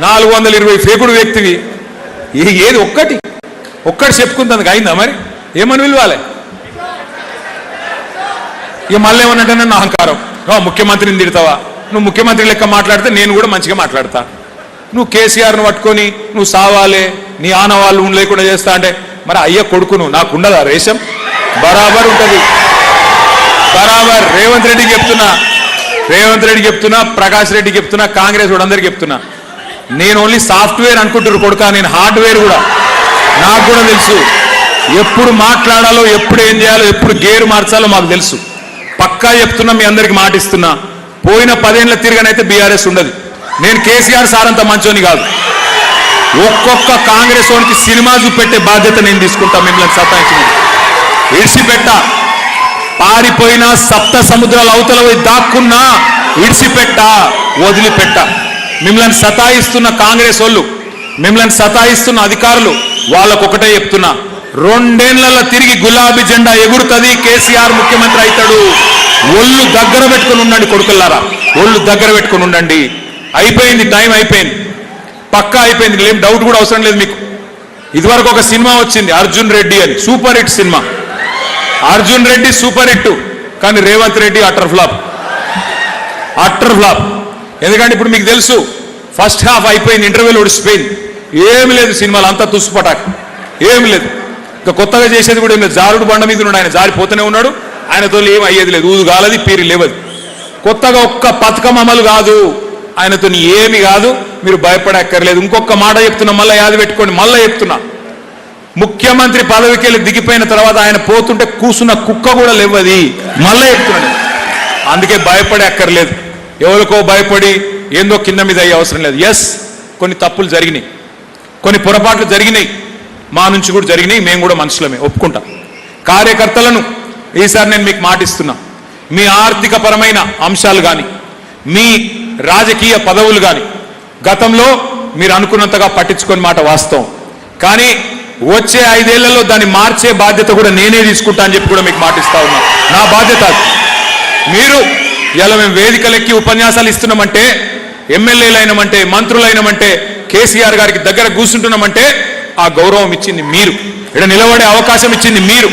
420 ఫేకుడు వ్యక్తివి ఏది ఒక్కటి చెప్పుకుంటుంది అయిందా మరి ఏమని పిలవాలి ఇక మళ్ళీ ఏమన్నట్టే నా అహంకారం ముఖ్యమంత్రిని తిడతావా నువ్వు ముఖ్యమంత్రి లెక్క మాట్లాడితే నేను కూడా మంచిగా మాట్లాడతా నువ్వు కేసీఆర్ను పట్టుకొని నువ్వు సావాలే నీ ఆనవాళ్ళు లేకుండా చేస్తా అంటే మరి అయ్య కొడుకును నాకుండదా రేషం బరాబర్ ఉంటుంది బరాబర్ రేవంత్ రెడ్డికి చెప్తున్నా ప్రకాష్ రెడ్డికి చెప్తున్నా కాంగ్రెస్ అందరికి చెప్తున్నా నేను ఓన్లీ సాఫ్ట్వేర్ అనుకుంటున్నారు కొడుక నేను హార్డ్వేర్ కూడా నాకు కూడా తెలుసు ఎప్పుడు మాట్లాడాలో ఎప్పుడు ఏం చేయాలో ఎప్పుడు గేరు మార్చాలో మాకు తెలుసు పక్కా చెప్తున్నా మీ అందరికి మాటిస్తున్నా పోయిన 10 ఏళ్ల తిరగనైతే బీఆర్ఎస్ ఉండదు నేను కేసీఆర్ సార్ అంత మంచోని కాదు ఒక్కొక్క కాంగ్రెస్ వానికి సినిమా చూపెట్టే బాధ్యత నేను తీసుకుంటా మిమ్మల్ని సతాయించిన ఇడిసిపెట్ట పారిపోయిన సప్త సముద్రాల అవతల పోయి దాక్కున్నా ఇడిసిపెట్ట వదిలిపెట్ట మిమ్మల్ని సతాయిస్తున్న కాంగ్రెస్ వాళ్ళు మిమ్మల్ని సతాయిస్తున్న అధికారులు వాళ్ళకొకటే చెప్తున్నా 2 ఏళ్లలో తిరిగి గులాబీ జెండా ఎగురుతుంది కేసీఆర్ ముఖ్యమంత్రి అవుతాడు ఒళ్ళు దగ్గర పెట్టుకుని ఉండండి కొడుకుల్లారా ఒళ్ళు దగ్గర పెట్టుకుని ఉండండి అయిపోయింది టైం అయిపోయింది పక్కా అయిపోయింది ఏం డౌట్ కూడా అవసరం లేదు మీకు ఇదివరకు ఒక సినిమా వచ్చింది అర్జున్ రెడ్డి అని super hit cinema Arjun Reddy super hit కానీ రేవంత్ రెడ్డి అటర్ ఫ్లాప్ ఎందుకంటే ఇప్పుడు మీకు తెలుసు ఫస్ట్ హాఫ్ అయిపోయింది ఇంటర్వ్యూలు ఒడిసిపోయింది ఏమి లేదు సినిమాలు అంతా తుస్సుపటాక్ ఏమి లేదు ఇంకా కొత్తగా చేసేది కూడా ఏం లేదు జారుడు బండ మీద ఉన్నాడు ఆయన జారిపోతూనే ఉన్నాడు ఆయనతో ఏం అయ్యేది లేదు ఊదు కాలది పీరి లేవదు కొత్తగా ఒక్క పథకం అమలు కాదు ఆయనతో ఏమి కాదు మీరు భయపడక్కర్లేదు ఇంకొక మాట చెప్తున్నా మళ్ళీ యాది పెట్టుకోండి మళ్ళీ చెప్తున్నా ముఖ్యమంత్రి పదవికి వెళ్ళి దిగిపోయిన తర్వాత ఆయన పోతుంటే కూసున్న కుక్క కూడా లేవది మళ్ళీ చెప్తున్నాను అందుకే భయపడే అక్కర్లేదు ఎవరికో భయపడి ఏందో కింద మీద అయ్యే అవసరం లేదు ఎస్ కొన్ని తప్పులు జరిగినాయి కొన్ని పొరపాట్లు జరిగినాయి మా నుంచి కూడా జరిగినాయి మేము కూడా మనుషులమే ఒప్పుకుంటా కార్యకర్తలను ఈసారి నేను మీకు మాటిస్తున్నా మీ ఆర్థిక పరమైన అంశాలు కానీ మీ రాజకీయ పదవులు కానీ గతంలో మీరు అనుకున్నంతగా పట్టించుకొని మాట వాస్తవం కానీ వచ్చే 5 ఏళ్లలో దాన్ని మార్చే బాధ్యత కూడా నేనే తీసుకుంటా అని చెప్పి కూడా మీకు మాటిస్తా ఉన్నా నా బాధ్యత మీరు ఇలా మేము వేదికలెక్కి ఉపన్యాసాలు ఇస్తున్నామంటే ఎమ్మెల్యేలైనమంటే మంత్రులైనమంటే కేసీఆర్ గారికి దగ్గర కూర్చుంటున్నామంటే ఆ గౌరవం ఇచ్చింది మీరు ఇక్కడ నిలబడే అవకాశం ఇచ్చింది మీరు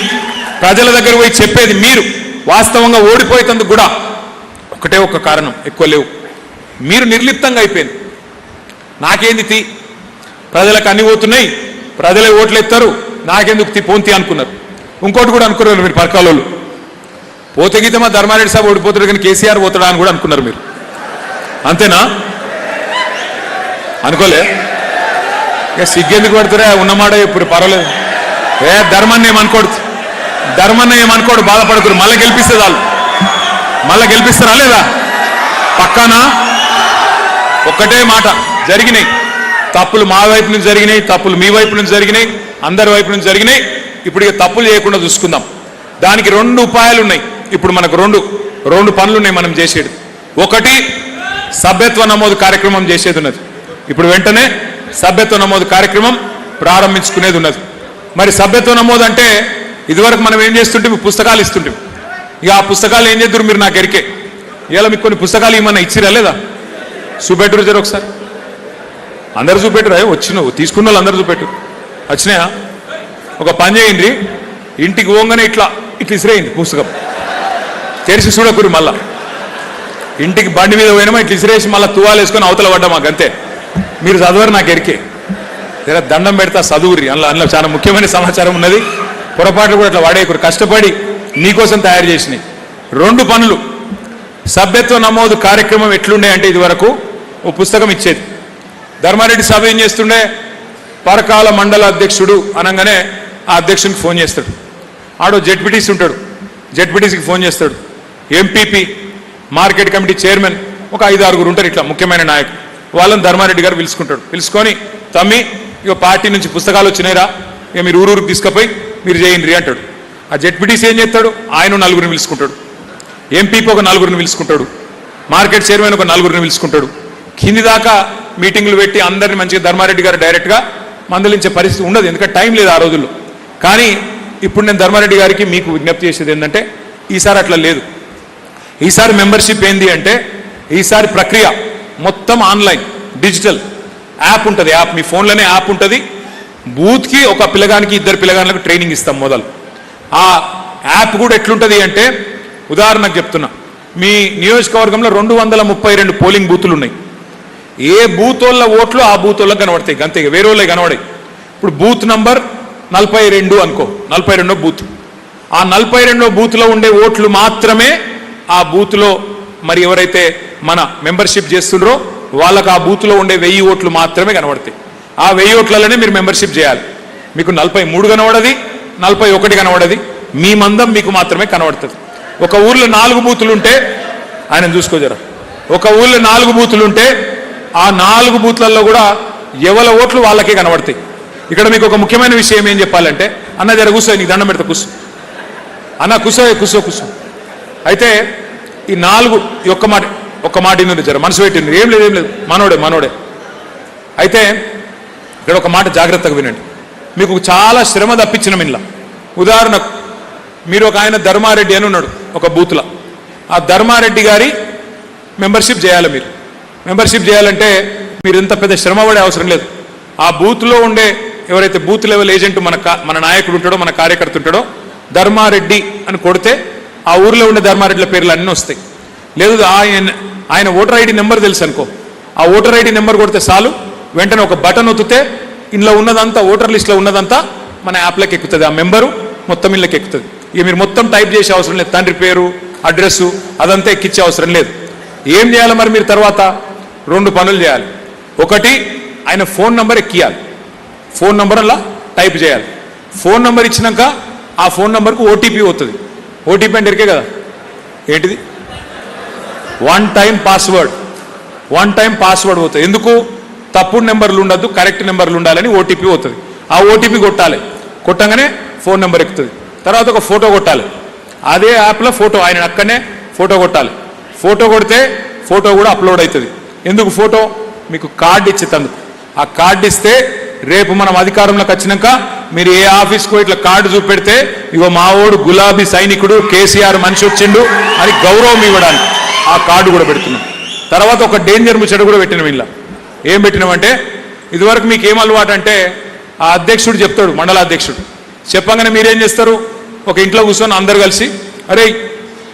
ప్రజల దగ్గర పోయి చెప్పేది మీరు వాస్తవంగా ఓడిపోయేందుకు కూడా ఒకటే ఒక్క కారణం ఎక్కువ లేవు మీరు నిర్లిప్తంగా అయిపోయింది నాకేంది ప్రజలకు అన్ని పోతున్నాయి ప్రజలే ఓట్లు ఎత్తారు నాకెందుకు పోంతి అనుకున్నారు ఇంకోటి కూడా అనుకున్నారు మీరు పరకాలలో పోతే గీతే మా ధర్మారెడ్డి సాబ్ ఓడిపోతాడు కానీ కేసీఆర్ పోతాడా అని కూడా అనుకున్నారు మీరు అంతేనా అనుకోలే ఇక సిగ్గెందుకు పడుతురా ఉన్నమాట ఇప్పుడు పర్వాలేదు ధర్మాన్ని ఏమనుకోడు బాధపడుతురు మళ్ళీ గెలిపిస్తే చాలు మళ్ళీ గెలిపిస్తారా లేదా పక్కానా ఒక్కటే మాట జరిగినాయి తప్పులు మా వైపు నుంచి జరిగినాయి తప్పులు మీ వైపు నుంచి జరిగినాయి అందరి వైపు నుంచి జరిగినాయి ఇప్పుడు ఇక తప్పులు చేయకుండా చూసుకుందాం దానికి 2 ఉపాయాలు ఉన్నాయి ఇప్పుడు మనకు రెండు పనులు ఉన్నాయి మనం చేసేది ఒకటి సభ్యత్వ నమోదు కార్యక్రమం చేసేది ఉన్నది ఇప్పుడు వెంటనే సభ్యత్వ నమోదు కార్యక్రమం ప్రారంభించుకునేది ఉన్నది మరి సభ్యత్వ నమోదు అంటే ఇదివరకు మనం ఏం చేస్తుంటే పుస్తకాలు ఇస్తుంటే ఇక ఆ పుస్తకాలు ఏం చేద్దరు మీరు నాకు ఎరికే ఇలా మీకు కొన్ని పుస్తకాలు ఏమన్నా ఇచ్చిరా లేదా చూపెట్టరు జర ఒకసారి అందరు చూపెట్టరా వచ్చినావు తీసుకున్న వాళ్ళు అందరు చూపెట్టరు వచ్చినాయా ఒక పని చేయండి ఇంటికి పోగానే ఇట్లా ఇసిరేయండి పుస్తకం తెరిచి చూడకూరు మళ్ళా ఇంటికి బండి మీద పోయినామా ఇట్లా ఇసిరేసి మళ్ళీ తువాలు వేసుకొని అవతల పడ్డా మాకు అంతే మీరు చదవరు నాకు ఎరికే జర దండం పెడతా చదువురి అందులో చాలా ముఖ్యమైన సమాచారం ఉన్నది పొరపాట్లు కూడా అట్లా వాడేకురు కష్టపడి నీకోసం తయారు చేసినాయి 2 పనులు సభ్యత్వ నమోదు కార్యక్రమం ఎట్లుండే అంటే ఇదివరకు ఓ పుస్తకం ఇచ్చేది ధర్మారెడ్డి సభ ఏం చేస్తుండే పరకాల మండల అధ్యక్షుడు అనగానే ఆ అధ్యక్షునికి ఫోన్ చేస్తాడు ఆడో జెడ్పీటీసీ ఉంటాడు జెడ్పీటీసీకి ఫోన్ చేస్తాడు ఎంపీపీ మార్కెట్ కమిటీ చైర్మన్ ఒక 5-6 ఉంటారు ఇట్లా ముఖ్యమైన నాయకులు వాళ్ళని ధర్మారెడ్డి గారు పిలుచుకొని తమ్మి ఇక పార్టీ నుంచి పుస్తకాలు వచ్చినాయిరా ఇక మీరు ఊరూరికి తీసుకుపోయి మీరు చేయండి అంటాడు ఆ జెడ్పీటీసీ ఏం చేస్తాడు ఆయన 4 పిలుచుకుంటాడు ఎంపీపీ ఒక 4 పిలుచుకుంటాడు మార్కెట్ చైర్మన్ ఒక 4 పిలుచుకుంటాడు కింది దాకా మీటింగ్లు పెట్టి అందరిని మంచిగా ధర్మారెడ్డి గారు డైరెక్ట్గా మందలించే పరిస్థితి ఉండదు ఎందుకంటే టైం లేదు ఆ రోజుల్లో కానీ ఇప్పుడు నేను ధర్మారెడ్డి గారికి మీకు విజ్ఞప్తి చేసేది ఏంటంటే ఈసారి అట్లా లేదు ఈసారి మెంబర్షిప్ ఏంది అంటే ఈసారి ప్రక్రియ మొత్తం ఆన్లైన్ డిజిటల్ యాప్ ఉంటుంది, యాప్ మీ ఫోన్లోనే యాప్ ఉంటుంది. బూత్కి ఒక పిల్లగానికి ఇద్దరు పిల్లగానికి ట్రైనింగ్ ఇస్తాం మొదలు. ఆ యాప్ కూడా ఎట్లుంటుంది అంటే, ఉదాహరణకు చెప్తున్నా, మీ నియోజకవర్గంలో 232 పోలింగ్ బూతులు ఉన్నాయి. ఏ బూత్ వాళ్ళ ఓట్లు ఆ బూత్ వాళ్ళకి కనబడతాయి, అంతే, వేరే వాళ్ళకి కనబడాయి. ఇప్పుడు బూత్ నంబర్ 42 అనుకో, 42వ బూత్. ఆ 42వ బూత్లో ఉండే ఓట్లు మాత్రమే ఆ బూత్లో మరి ఎవరైతే మన మెంబర్షిప్ చేస్తుండ్రో వాళ్ళకి ఆ బూత్లో ఉండే 1000 ఓట్లు మాత్రమే కనబడతాయి. ఆ 1000 ఓట్లలోనే మీరు మెంబర్షిప్ చేయాలి. మీకు 43 కనబడది, 41 కనబడది, మీ మందం మీకు మాత్రమే కనబడుతుంది. ఒక ఊర్లో 4 బూతులు ఉంటే, ఆయన చూసుకోజరా, ఒక ఊర్లో 4 బూతులు ఉంటే ఆ 4 బూత్లలో కూడా ఎవరి ఓట్లు వాళ్ళకే కనబడతాయి. ఇక్కడ మీకు ఒక ముఖ్యమైన విషయం ఏం చెప్పాలంటే, అన్న జర కూర్చో, నీకు దండం పెడతా, కూర్చో అన్న, కూర్చో. అయితే ఈ 4 ఒక్క మాట ఇన్ను జర మనసు పెట్టింది, ఏం లేదు మనోడే. అయితే ఇక్కడ ఒక మాట జాగ్రత్తగా వినండి, మీకు చాలా శ్రమ తప్పించిన మిన్లా. ఉదాహరణకు మీరు ఒక ఆయన ధర్మారెడ్డి అని ఉన్నాడు ఒక బూత్లో. ఆ ధర్మారెడ్డి గారి మెంబర్షిప్ చేయాలి. మీరు మెంబర్షిప్ చేయాలంటే మీరు ఇంత పెద్ద శ్రమ పడే అవసరం లేదు. ఆ బూత్లో ఉండే ఎవరైతే బూత్ లెవెల్ ఏజెంట్ మన నాయకుడు ఉంటాడో, మన కార్యకర్త ఉంటాడో, ధర్మారెడ్డి అని కొడితే ఆ ఊర్లో ఉండే ధర్మారెడ్డిల పేర్లు అన్నీ వస్తాయి. లేదు ఆయన ఓటర్ ఐడి నెంబర్ తెలుసు అనుకో, ఆ ఓటర్ ఐడి నెంబర్ కొడితే చాలు, వెంటనే ఒక బటన్ ఒత్తితే ఇందులో ఉన్నదంతా, ఓటర్ లిస్ట్లో ఉన్నదంతా మన యాప్లోకి ఎక్కుతుంది. ఆ మెంబరు మొత్తం ఇళ్ళకి ఎక్కుతుంది. ఇక మీరు మొత్తం టైప్ చేసే అవసరం లేదు, తండ్రి పేరు, అడ్రస్సు అదంతా ఎక్కించే అవసరం లేదు. ఏం చేయాలి మరి మీరు తర్వాత? 2 పనులు చేయాలి. ఒకటి, ఆయన ఫోన్ నంబర్ ఎక్కియాలి, ఫోన్ నంబర్ అలా టైప్ చేయాలి. ఫోన్ నంబర్ ఇచ్చినాక ఆ ఫోన్ నంబర్కు ఓటీపీ వస్తుంది. ఓటీపీ అంటే ఎరికే కదా, ఏంటిది? వన్ టైం పాస్వర్డ్ పోతుంది. ఎందుకు? తప్పుడు నెంబర్లు ఉండద్దు, కరెక్ట్ నెంబర్లు ఉండాలని ఓటీపీ పోతుంది. ఆ ఓటీపీ కొట్టాలి, కొట్టంగానే ఫోన్ నెంబర్ ఎక్కుతుంది. తర్వాత ఒక ఫోటో కొట్టాలి, అదే యాప్లో ఫోటో, ఆయన అక్కడనే ఫోటో కొట్టాలి. ఫోటో కొడితే ఫోటో కూడా అప్లోడ్ అవుతుంది. ఎందుకు ఫోటో? మీకు కార్డు ఇచ్చేందుకు. ఆ కార్డు ఇస్తే రేపు మనం అధికారంలోకి వచ్చినాక మీరు ఏ ఆఫీస్కో ఇట్లా కార్డు చూపెడితే, ఇగో మావోడు గులాబీ సైనికుడు కేసీఆర్ మనిషి వచ్చిండు అని గౌరవం ఇవ్వడానికి ఆ కార్డు కూడా పెడుతున్నాం. తర్వాత ఒక డేంజర్ ముచ్చట కూడా పెట్టినాం. ఇలా ఏం పెట్టినామంటే, ఇదివరకు మీకు ఏం అలవాటు అంటే, ఆ అధ్యక్షుడు చెప్తాడు, మండల అధ్యక్షుడు చెప్పగానే మీరేం చేస్తారు? ఒక ఇంట్లో కూర్చొని అందరు కలిసి, అరే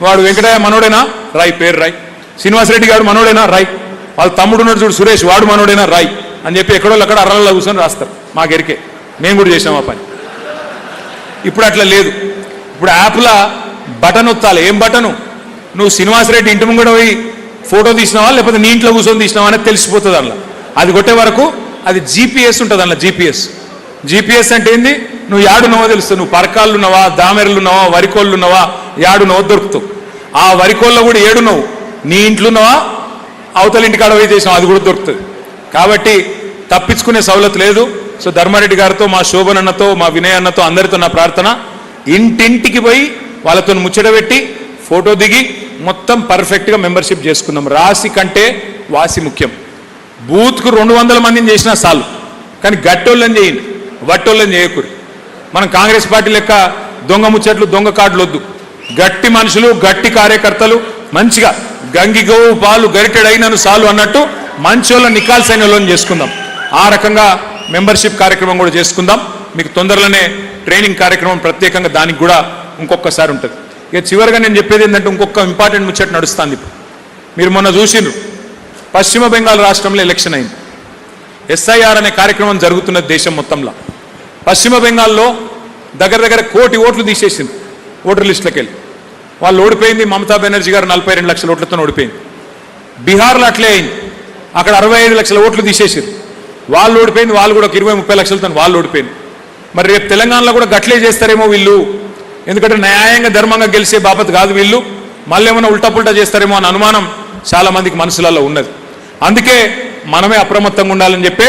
వాడు వెంకటయ్య మనోడేనా, రాయ్, పేరు రాయ్. శ్రీనివాసరెడ్డి గారు మనోడేనా, రాయ్. వాళ్ళ తమ్ముడు ఉన్నాడు చూడు సురేష్, వాడు మనోడేనా, రాయ్ అని చెప్పి ఎక్కడో అక్కడ అర్రల్లో కూర్చొని రాస్తారు. మాకెరికే, మేము కూడా చేసాం ఆ పని. ఇప్పుడు అట్లా లేదు. ఇప్పుడు యాప్లో బటన్ ఒత్తాలి. ఏం బటను? నువ్వు శ్రీనివాసరెడ్డి ఇంటి ముంగడ పోయి ఫోటో తీసినావా లేకపోతే నీ ఇంట్లో కూర్చొని తీసినావా అనేది తెలిసిపోతుంది. అందులో అది కొట్టే వరకు అది జీపీఎస్ ఉంటుంది. అందులో జీపీఎస్ అంటే ఏంది? నువ్వు యాడున్నావో తెలుస్తుంది. నువ్వు పరకాళ్ళు ఉన్నావా, దామెరలు ఉన్నావా, వరికోళ్ళు ఉన్నావా, యాడున్నావో దొరుకుతావు. ఆ వరికోళ్ళ కూడా ఏడున్నావు, నీ ఇంట్లో ఉన్నావా, అవతల ఇంటికి అడవి చేసినావు, అది కూడా దొరుకుతుంది. కాబట్టి తప్పించుకునే సౌలత్ లేదు. సో ధర్మారెడ్డి గారితో, మా శోభన్ అన్నతో, మా వినయ్ అన్నతో, అందరితో నా ప్రార్థన, ఇంటింటికి పోయి వాళ్ళతో ముచ్చట పెట్టి ఫోటో దిగి మొత్తం పర్ఫెక్ట్గా మెంబర్షిప్ చేసుకుందాం. రాసి కంటే వాసి ముఖ్యం. బూత్కు 200 మందిని చేసినా చాలు, కానీ గట్టోళ్ళని చేయండి, వట్టోళ్ళని చేయకూడదు. మనం కాంగ్రెస్ పార్టీ లెక్క దొంగ ముచ్చట్లు, దొంగ కార్డులు వద్దు. గట్టి మనుషులు, గట్టి కార్యకర్తలు, మంచిగా గంగి గోవు పాలు గరిటెడైనను చాలు అన్నట్టు మంచోళ్ళని, నికాల్సైన వాళ్ళని చేసుకుందాం. ఆ రకంగా మెంబర్షిప్ కార్యక్రమం కూడా చేసుకుందాం. మీకు తొందరలోనే ట్రైనింగ్ కార్యక్రమం ప్రత్యేకంగా దానికి కూడా ఇంకొకసారి ఉంటుంది. ఇక చివరిగా నేను చెప్పేది ఏంటంటే, ఇంకొక ఇంపార్టెంట్ ముచ్చట నడుస్తుంది. ఇప్పుడు మీరు మొన్న చూసిండ్రు, పశ్చిమ బెంగాల్ రాష్ట్రంలో ఎలక్షన్ అయింది. ఎస్ఐఆర్ అనే కార్యక్రమం జరుగుతున్నది దేశం మొత్తంలో. పశ్చిమ బెంగాల్లో దగ్గర 1 కోటి ఓట్లు తీసేసింది ఓటర్ లిస్టులకు వెళ్ళి. వాళ్ళు ఓడిపోయింది. మమతా బెనర్జీ గారు 42 లక్షల ఓట్లతో ఓడిపోయింది. బీహార్లో అట్లే అయింది. అక్కడ 65 లక్షల ఓట్లు తీసేసారు. వాళ్ళు ఓడిపోయింది. వాళ్ళు కూడా 20-30 లక్షలతో వాళ్ళు ఓడిపోయింది. మరి రేపు తెలంగాణలో కూడా గట్లే చేస్తారేమో వీళ్ళు. ఎందుకంటే న్యాయంగా ధర్మంగా గెలిచే బాపత్ కాదు వీళ్ళు. మళ్ళీ ఏమైనా ఉల్టా చేస్తారేమో అన్న అనుమానం చాలా మందికి మనసులలో ఉన్నది. అందుకే మనమే అప్రమత్తంగా ఉండాలని చెప్పి